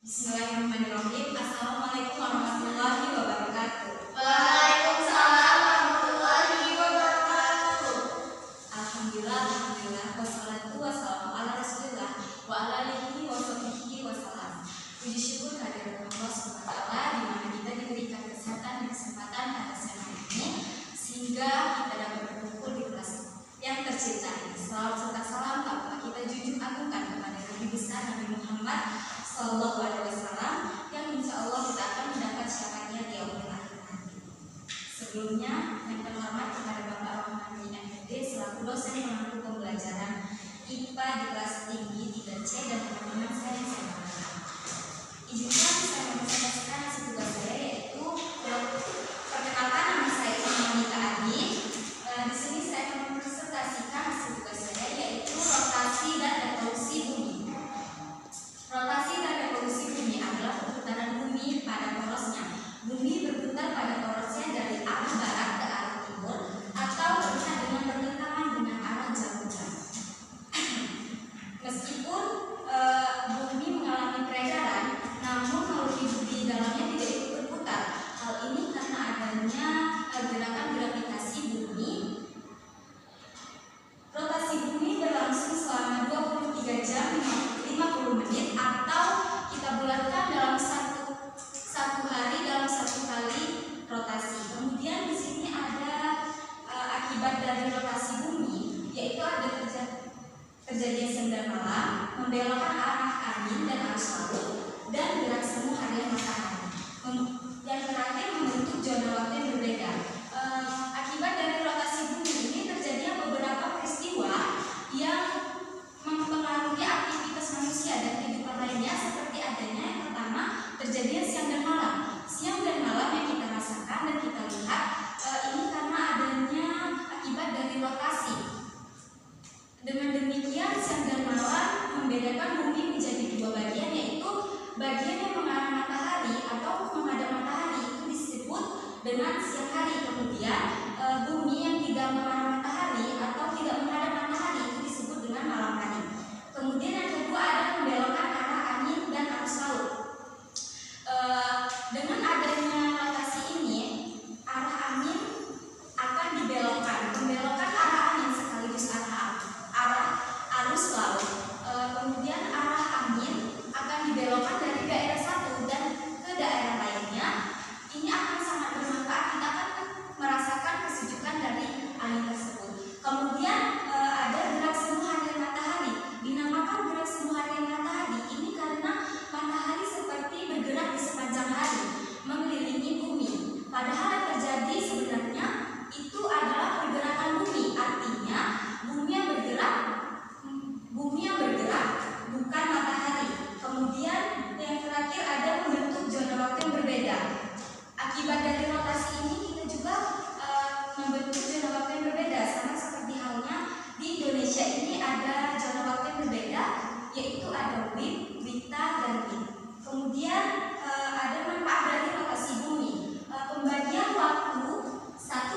Bismillahirrahmanirrahim. Assalamualaikum warahmatullahi wabarakatuh. Waalaikumsalam warahmatullahi wabarakatuh. Alhamdulillah, wassalatu wassalamu ala rasulillah wa ala alihi wa sahbihi wasallam. Puji syukur kehadirat Allah SWT di mana kita diberikan kesehatan dan kesempatan pada siang hari ini sehingga kita dapat berkumpul di kelas yang tercinta ini. Salawat serta salam tak kita junjung agungkan kepada Nabi besar Nabi Muhammad Sallallahu Alaihi Wasallam yang insya Allah kita akan mendapat syafaatnya di yaumil akhir nanti. Sebelumnya yang terhormat kepada Bapak Rohmani MD selaku dosen pengampu pembelajaran IPA di kelas tinggi 3C dan teman-teman saya yang saya banggakan. Izinkan saya mempresentasikan hasil tugas saya yaitu perkenalkan nama saya Monika Adi. Di sini saya akan mempresentasikan hasil tugas saya yaitu rotasi dan revolusi bumi. Rotasi dan revolusi bumi adalah perputaran bumi pada porosnya. Bumi berputar pada porosnya dari arah barat ke arah timur atau berputar dengan bertentangan dengan arah jam-jam. Meskipun bumi mengalami peredaran, namun makhluk hidup di dalamnya tidak ikut berputar. Hal ini karena adanya gerakan gravitasi bumi. Rotasi bumi berlangsung selama 23 jam 50 menit atau kita bulatkan dalam satu hari dalam satu kali rotasi. Kemudian di sini ada akibat dari rotasi bumi, yaitu ada terjadinya siang dan malam, membelokkan arah angin dan arus laut, dan gerak semu harian matahari. Yang terakhir membentuk zona waktu yang berbeda. Akibat dari rotasi bumi ini terjadinya beberapa peristiwa yang mempengaruhi aktivitas manusia dan kehidupan lainnya, seperti adanya yang pertama terjadinya siang dan malam. Siang dan malam yang kita rasakan dan kita lihat ini karena adanya akibat dari rotasi. Dengan demikian siang dan malam membedakan bumi menjadi dua bagian, yaitu bagian yang mengarah matahari atau menghadap matahari itu disebut dengan siang hari. Kemudian bumi yang tidak mengarah matahari atau tidak menghadap matahari itu disebut dengan malam hari. Kemudian yang kedua ada membelokkan arah angin dan arus laut. Dengan adanya rotasi ini, arah angin akan dibelokkan, membelokkan arah angin sekaligus arah arus laut. Kemudian arah angin akan dibelokkan dari daerah satu dan ke daerah lainnya. Ini akan sangat bermanfaat, kita akan merasakan kesejukan dari angin tersebut. Kemudian ada gerak semu harian matahari. Dinamakan gerak semu harian matahari ini karena matahari seperti bergerak di sepanjang hari mengelilingi bumi. Padahal yang terjadi sebenarnya itu adalah pergerakan bumi, artinya bumi yang bergerak bukan matahari. Kemudian yang terakhir ada membentuk zona waktu yang berbeda. Akibat dari rotasi ini kita juga membentuk zona waktu yang berbeda, sama seperti halnya di Indonesia ini ada zona waktu yang berbeda, yaitu ada WIB, WITA, dan WIB. Kemudian ada manfaat dari rotasi bumi. Pembagian waktu,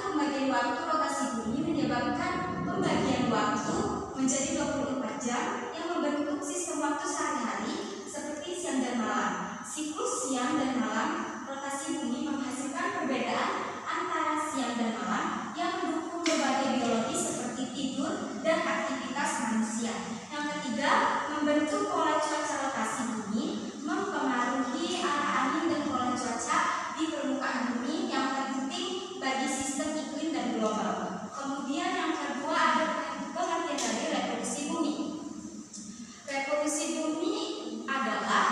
pembagian waktu rotasi bumi menyebabkan pembagian waktu menjadi 24 jam yang membentuk sistem waktu sehari-hari seperti siang dan malam. Siklus siang dan malam rotasi bumi menghasilkan perbedaan antara siang dan malam yang mendukung berbagai biologi seperti tidur dan aktivitas manusia. Yang ketiga, membentuk pola cuaca rotasi bumi mempengaruhi arah angin dan pola cuaca di permukaan bumi yang penting bagi sistem iklim dan global. Kemudian yang kedua ada pengertian dari revolusi bumi. Revolusi bumi adalah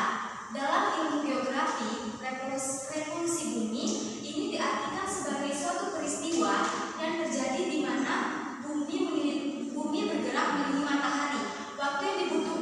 dalam ilmu geografi, revolusi bumi ini diartikan sebagai suatu peristiwa yang terjadi di mana bumi bergerak mengelilingi matahari. Waktu yang dibutuhkan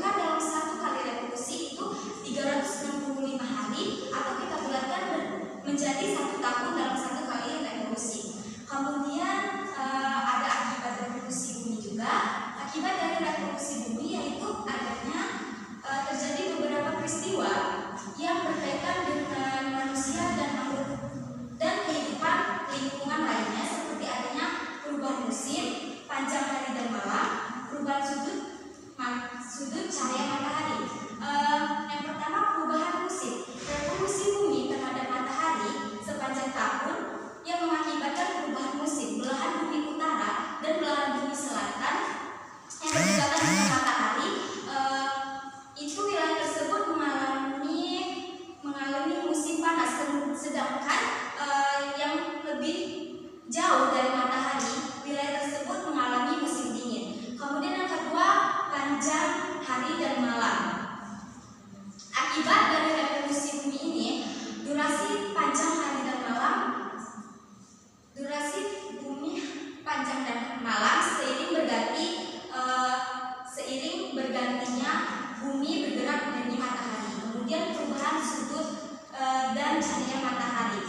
dan cahaya matahari.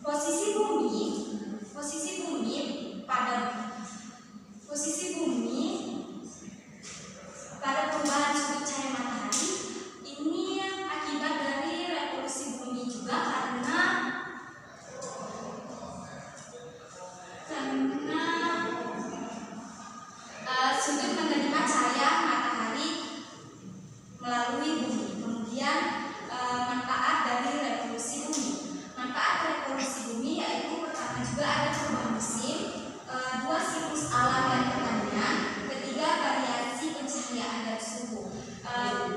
Posisi bumi pada perubahan sudut cahaya matahari ini akibat dari revolusi bumi juga karena sudut menerima cahaya matahari melalui bumi. Kemudian manfaat dari revolusi bumi. Manfaat revolusi bumi yaitu pertama juga ada perubahan musim, dua siklus alam dan pertanian, ketiga variasi pencahayaan dan suhu.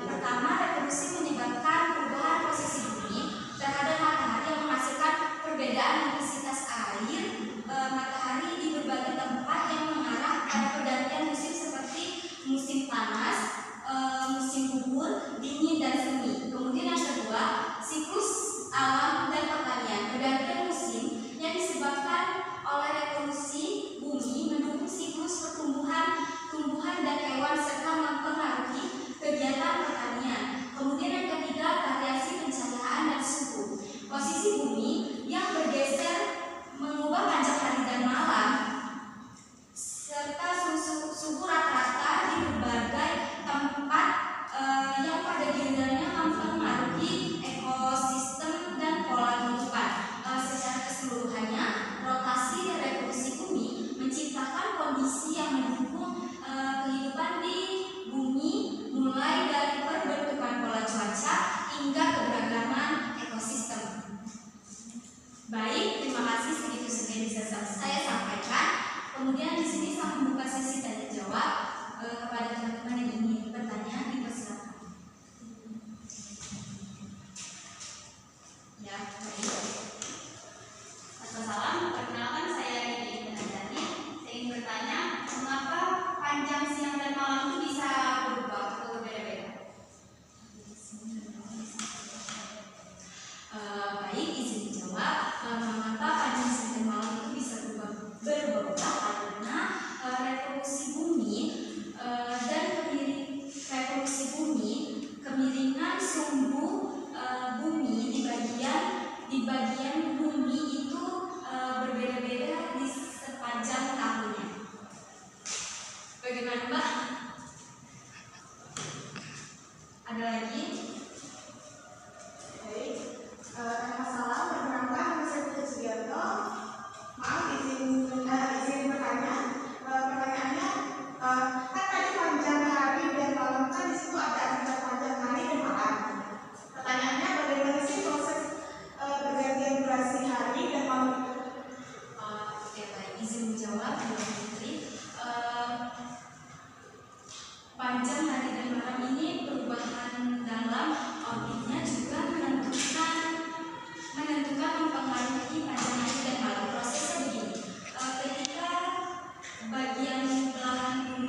Pertama, revolusi menyebabkan perubahan posisi bumi terhadap matahari yang menghasilkan perbedaan intensitas air matahari di berbagai tempat yang mengarah pada pergantian musim seperti musim panas, musim gugur, dingin dan semi. Kemudian yang kedua, siklus alam dan pertanian. Pergantian musim yang disebabkan oleh revolusi bumi mendukung siklus tumbuhan dan hewan serta mempengaruhi kegiatan pertanian. Kemudian yang ketiga, variasi pencahayaan dan suhu. Posisi bumi yang bergeser mengubah panjang hari dan malam serta suhu rata-rata di berbagai tempat yang pada gilirannya mempengaruhi ekosistem dan pola kehidupan. Secara keseluruhannya, rotasi dan revolusi bumi menciptakan kondisi yang mendukung kehidupan di bumi, mulai dari perbentukan pola cuaca hingga keberagaman ekosistem. Baik, terima kasih, segitu saja bisa saya sampaikan. Kemudian di sini saya membuka sesi tanya jawab kepada teman-teman yang ingin bertanya, dipersilakan. Ya, baik. Assalamualaikum, perkenalkan saya Dini Indrajani. Saya ingin bertanya, mengapa panjang siang dan malam itu bisa berubah atau berbeda-beda? Baik, izin dijawab. Mengapa panjang siang dan malam itu bisa berubah karena revolusi bumi dan revolusi bumi, kemiringan sumbu bumi di bagian bumi itu berbeda-beda di sepanjang tahunnya. Bagaimana, Mbak? Ada lagi? Baik, masalah perkenalkan saya Putri Sugiarto. Maaf, izin bertanya. Pertanyaannya, kan tadi panjang hari dan malam, kan di situ ada akibat panjang hari dan malam. Pertanyaannya, bagaimana sih proses pergantian durasi hari dan malam itu? Oke, baik, izin menjawab, Bu Putri. Panjang hari dan malam ini perubahan dalam orbitnya juga menentukan mempengaruhi panjang hari dan malam. Prosesnya begini, ketika bagian belahan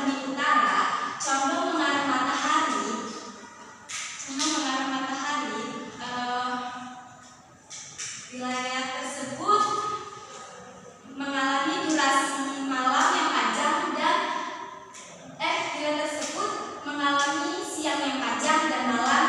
bumi utara condong mengarah matahari, wilayah tersebut mengalami durasi malam yang panjang dan wilayah tersebut mengalami siang yang panjang dan malam